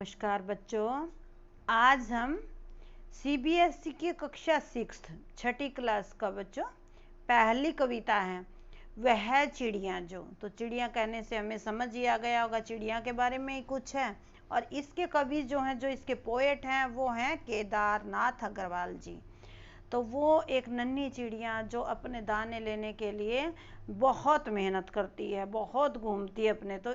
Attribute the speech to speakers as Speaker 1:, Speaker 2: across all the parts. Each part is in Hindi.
Speaker 1: नमस्कार बच्चों, आज हम सीबीएसई की कक्षा 6 छठी क्लास का बच्चों पहली कविता है वह चिड़िया जो। तो चिड़िया कहने से हमें समझ ही आ गया होगा चिड़िया के बारे में ही कुछ है। और इसके कवि जो हैं, जो इसके पोएट हैं, वो हैं केदारनाथ अग्रवाल जी। तो वो एक नन्ही चिड़िया जो अपने दाने लेने के लिए बहुत मेहनत करती है, बहुत घूमती है अपने। तो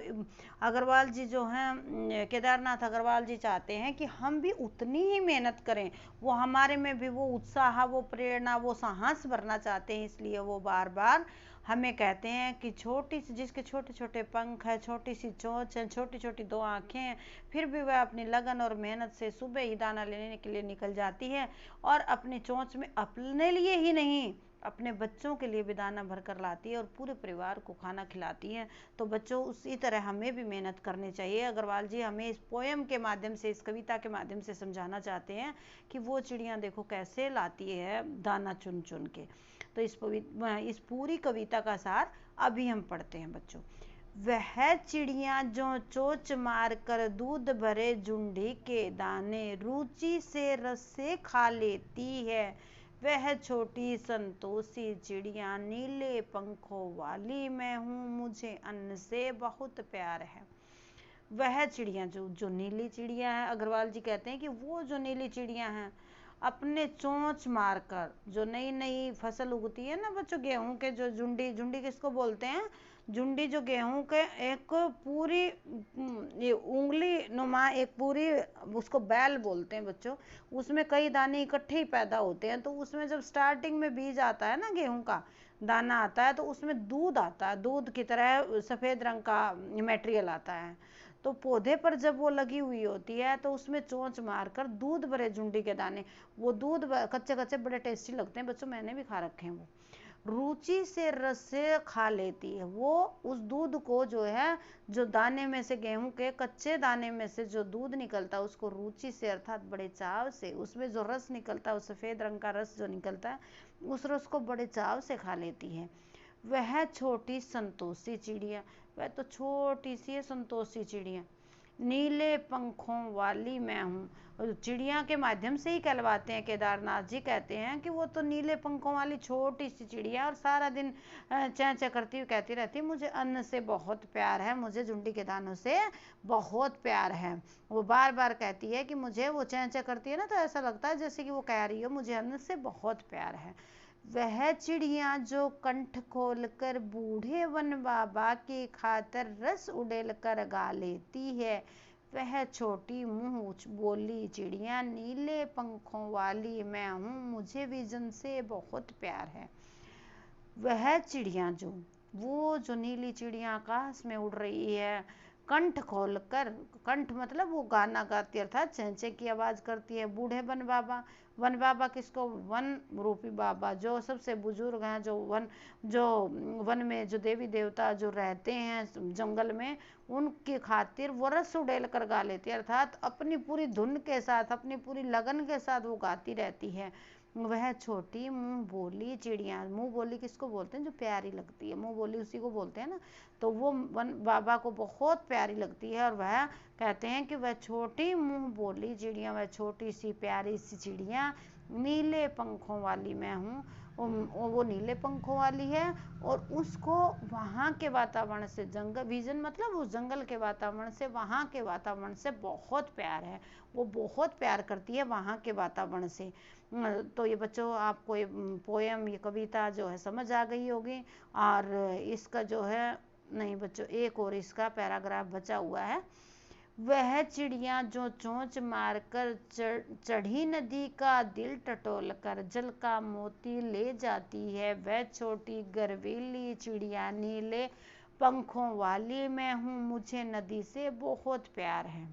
Speaker 1: अग्रवाल जी जो हैं, केदारनाथ अग्रवाल जी चाहते हैं कि हम भी उतनी ही मेहनत करें। वो हमारे में भी वो उत्साह, वो प्रेरणा, वो साहस भरना चाहते हैं। इसलिए वो बार बार हमें कहते हैं कि छोटी सी, जिसके छोटे छोटे पंख है, छोटी सी चोंच है, छोटी छोटी दो आंखें हैं, फिर भी वह अपनी लगन और मेहनत से सुबह ही दाना लेने के लिए निकल जाती है और अपनी चोंच में अपने लिए ही नहीं, अपने बच्चों के लिए भी दाना भर कर लाती है और पूरे परिवार को खाना खिलाती है। तो बच्चों, उसी तरह हमें भी मेहनत करनी चाहिए। अग्रवाल जी हमें इस पोएम के माध्यम से, इस कविता के माध्यम से समझाना चाहते हैं कि वो चिड़िया देखो कैसे लाती है दाना चुन चुन के। तो इस पूरी कविता का सार अभी हम पढ़ते हैं बच्चों। वह चिड़िया जो चोंच मार कर दूध भरे झुंडी के दाने रुचि से रस से खा लेती है, वह छोटी संतोषी चिड़िया नीले पंखों वाली मैं हूँ, मुझे अन्न से बहुत प्यार है। वह चिड़िया जो नीली चिड़िया है, अग्रवाल जी कहते हैं कि वो जो नीली चिड़िया है अपने चोंच मारकर, जो नई नई फसल उगती है ना बच्चों, गेहूं के जो झुंडी, झुंडी किसको बोलते हैं, झुंडी जो गेहूं के एक पूरी ये उंगली नुमा एक पूरी, उसको बैल बोलते हैं बच्चों। उसमें कई दाने इकट्ठे ही पैदा होते हैं। तो उसमें जब स्टार्टिंग में बीज आता है ना, गेहूं का दाना आता है, तो उसमें दूध आता है, दूध की तरह सफेद रंग का मटेरियल आता है। तो पौधे पर जब वो लगी हुई होती है तो उसमें चोंच मारकर दूध भरे झुंडी के दाने, वो दूध कच्चे कच्चे बड़े टेस्टी लगते हैं बच्चों, मैंने भी खा रखे हैं। वो रुचि से रस से खा लेती है। वो उस दूध को जो है, जो दाने में से, गेहूं के कच्चे दाने में से जो दूध निकलता है, उसको रुचि से अर्थात बड़े चाव से, उसमें जो रस निकलता है, सफेद रंग का रस जो निकलता है, उस रस को बड़े चाव से खा लेती है। वह छोटी संतोषी चिड़िया, वह तो छोटी सी संतोषी चिड़िया, नीले पंखों वाली मैं हूँ। और चिड़िया के माध्यम से ही कहलवाते हैं केदारनाथ जी, कहते हैं कि वो तो नीले पंखों वाली छोटी सी चिड़िया, और सारा दिन चैं चैं करती हुई कहती रहती है मुझे अन्न से बहुत प्यार है, मुझे झुंडी के दानों से बहुत प्यार है। वो बार बार कहती है कि मुझे, वो चैं चैं करती है ना, तो ऐसा लगता है जैसे कि वो कह रही हो मुझे अन्न से बहुत प्यार है। वह चिड़िया जो कंठ खोल कर बूढ़े वन बाबा की खातर रस उड़ेल कर गा लेती है, वह छोटी मुंह बोली चिड़िया नीले पंखों वाली मैं हूँ, मुझे भी जन से बहुत प्यार है। वह चिड़िया जो, वो जो नीली चिड़िया आकाश में उड़ रही है, कंठ खोलकर, कंठ मतलब वो गाना गाती अर्थात चेंचे की आवाज करती है। बूढ़े वन बाबा, वन बाबा किसको, वन रूपी बाबा, जो सबसे बुजुर्ग हैं, जो वन में जो देवी देवता जो रहते हैं जंगल में, उनकी खातिर वो रस उड़ेल कर गा लेती है, अर्थात अपनी पूरी धुन के साथ, अपनी पूरी लगन के साथ वो गाती रहती है। वह छोटी मुंह बोली चिड़िया, मुंह बोली किसको बोलते हैं, जो प्यारी लगती है, मुंह बोली उसी को बोलते हैं ना। तो वो वन बाबा को बहुत प्यारी लगती है, और वह कहते हैं कि वह छोटी मुंह बोली चिड़िया, वह छोटी सी प्यारी सी चिड़िया नीले पंखों वाली मैं हूँ, वो नीले पंखों वाली है। और उसको वहाँ के वातावरण से, जंगल विजन मतलब उस जंगल के वातावरण से, वहाँ के वातावरण से बहुत प्यार है, वो बहुत प्यार करती है वहाँ के वातावरण से। तो ये बच्चों, आपको ये पोएम, ये कविता जो है समझ आ गई होगी। और इसका जो है, नहीं बच्चों, एक और इसका पैराग्राफ बचा हुआ है। वह चिड़िया जो चोंच मारकर चढ़ी नदी का दिल टटोल कर जल का मोती ले जाती है, वह छोटी गर्वीली चिड़िया नीले पंखों वाली मैं हूँ, मुझे नदी से बहुत प्यार है।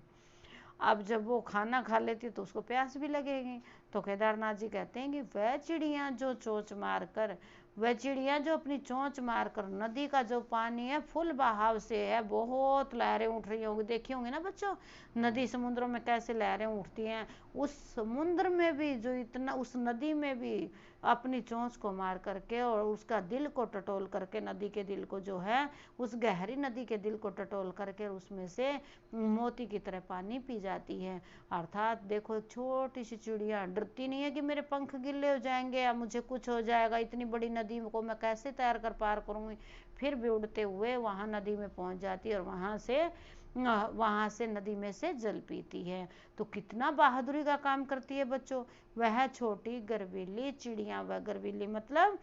Speaker 1: अब जब वो खाना खा लेती तो उसको प्यास भी लगेगी। तो केदारनाथ जी कहते हैं कि वह चिड़िया जो चोंच मार कर, वह चिड़िया जो अपनी चोंच मारकर नदी का जो पानी है फुल बहाव से है, बहुत लहरें उठ रही होंगी, देखी होंगी ना बच्चों नदी समुद्रों में कैसे लहरें उठती हैं, उस समुद्र में भी जो इतना, उस नदी में भी अपनी चोंच को मार करके और उसका दिल को टटोल करके, नदी के दिल को जो है, उस गहरी नदी के दिल को टटोल करके उसमें से मोती की तरह पानी पी जाती है। अर्थात देखो एक छोटी सी चिड़िया डरती नहीं है कि मेरे पंख गिल्ले हो जाएंगे या मुझे कुछ हो जाएगा, इतनी बड़ी नदी को मैं कैसे तैर कर पार करूंगी, फिर भी उड़ते हुए वहां नदी में पहुंच जाती है और वहां से नदी में से जल पीती है। तो कितना बहादुरी का काम करती है बच्चों वह छोटी गर्वीली चिड़िया। वह गर्वीली मतलब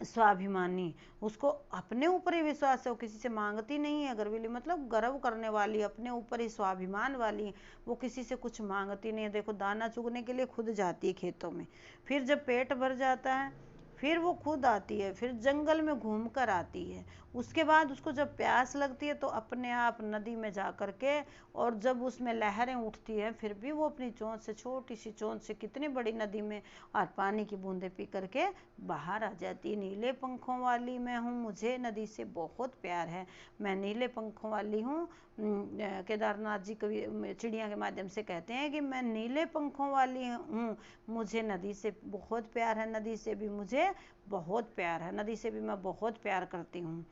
Speaker 1: स्वाभिमानी, उसको अपने ऊपर ही विश्वास है, वो किसी से मांगती नहीं है। गर्वीली मतलब गर्व करने वाली, अपने ऊपर ही स्वाभिमान वाली, वो किसी से कुछ मांगती नहीं है। देखो दाना चुगने के लिए खुद जाती है खेतों में, फिर जब पेट भर जाता है फिर वो खुद आती है, फिर जंगल में घूम कर आती है, उसके बाद उसको जब प्यास लगती है तो अपने आप नदी में जा कर के, और जब उसमें लहरें उठती हैं फिर भी वो अपनी चोंच से, छोटी सी चोंच से कितनी बड़ी नदी में और पानी की बूंदें पी करके बाहर आ जाती है। नीले पंखों वाली मैं हूँ, मुझे नदी से बहुत प्यार है, मैं नीले पंखों वाली हूँ। केदारनाथ जी कवि चिड़िया के माध्यम से कहते हैं कि मैं नीले पंखों वाली हूँ, मुझे नदी से बहुत प्यार है, नदी से भी मुझे बहुत प्यार है, नदी से भी मैं बहुत प्यार करती हूँ।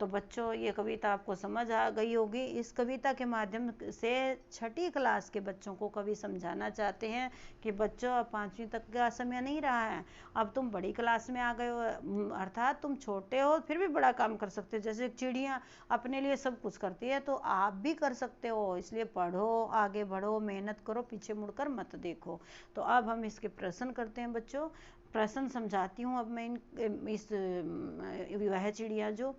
Speaker 1: तो बच्चों ये कविता आपको समझ आ गई होगी। इस कविता के माध्यम से छठी क्लास के बच्चों को कवि समझाना चाहते हैं कि बच्चों अब 5वीं तक का समय नहीं रहा है, अब तुम बड़ी क्लास में आ गए हो, अर्थात तुम छोटे हो फिर भी बड़ा काम कर सकते हो। जैसे चिड़िया अपने लिए सब कुछ करती है तो आप भी कर सकते हो, इसलिए पढ़ो, आगे बढ़ो, मेहनत करो, पीछे मुड़कर मत देखो। तो अब हम इसके प्रश्न करते हैं बच्चों, प्रश्न समझाती हूँ अब मैं इस वह चिड़िया जो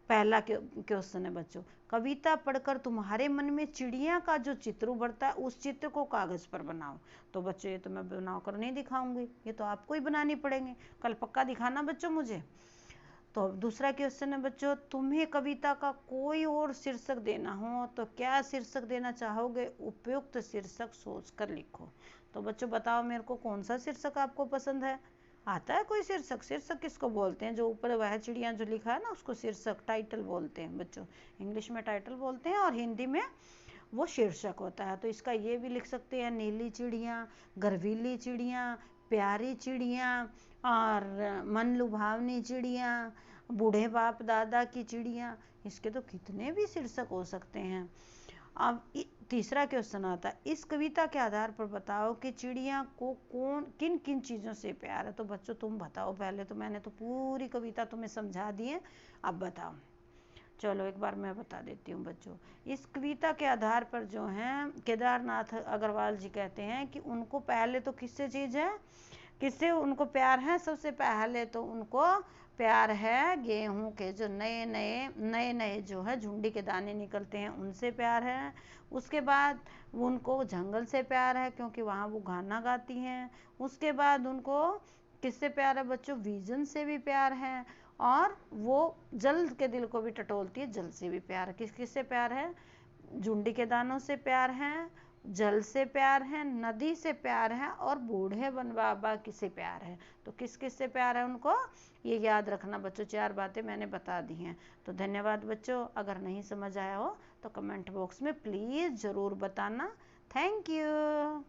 Speaker 1: पहला क्वेश्चन है बच्चों, कविता पढ़कर तुम्हारे मन में चिड़िया का जो चित्र उभरता है उस चित्र को कागज पर बनाओ। तो बच्चों ये तो मैं बना कर नहीं दिखाऊंगी, ये तो आपको ही बनानी पड़ेंगे, कल पक्का दिखाना बच्चों मुझे। तो दूसरा क्वेश्चन है बच्चों, तुम्हें कविता का कोई और शीर्षक देना हो तो क्या शीर्षक देना चाहोगे, उपयुक्त शीर्षक सोचकर लिखो। तो बच्चों बताओ मेरे को कौन सा शीर्षक आपको पसंद है, आता है कोई शीर्षक? शीर्षक किसको बोलते हैं, जो ऊपर वह चिड़िया जो लिखा है ना उसको शीर्षक, टाइटल बोलते हैं बच्चों, इंग्लिश में टाइटल बोलते हैं और हिंदी में वो शीर्षक होता है। तो इसका ये भी लिख सकते हैं, नीली चिड़िया, गर्वीली चिड़िया, प्यारी चिड़िया, और मन लुभावनी चिड़िया, बूढ़े बाप दादा की चिड़िया, इसके तो कितने भी शीर्षक हो सकते हैं। अब तीसरा क्वेश्चन आता है, इस कविता के आधार पर बताओ कि चिड़िया को कौन किन किन चीज़ों से प्यार है। तो बच्चों तुम बताओ, पहले तो मैंने तो पूरी कविता तुम्हें समझा दी है, अब बताओ। चलो एक बार मैं बता देती हूँ बच्चों, इस कविता के आधार पर जो है केदारनाथ अग्रवाल जी कहते हैं कि उनको पहले तो किससे चीज़ है, किससे उनको प्यार है, सबसे पहले तो उनको प्यार है गेहूं के जो नए नए जो है झुंडी के दाने निकलते हैं उनसे प्यार है। उसके बाद उनको जंगल से प्यार है क्योंकि वहाँ वो गाना गाती हैं। उसके बाद उनको किससे प्यार है बच्चों, विजन से भी प्यार है, और वो जल के दिल को भी टटोलती है, जल से भी प्यार है। किस किस से प्यार है, झुंडी के दानों से प्यार है, जल से प्यार है, नदी से प्यार है, और बूढ़े बन बाबा किसे प्यार है। तो किस किस से प्यार है उनको, ये याद रखना बच्चों, 4 बातें मैंने बता दी हैं। तो धन्यवाद बच्चों, अगर नहीं समझ आया हो तो कमेंट बॉक्स में प्लीज़ ज़रूर बताना। Thank you.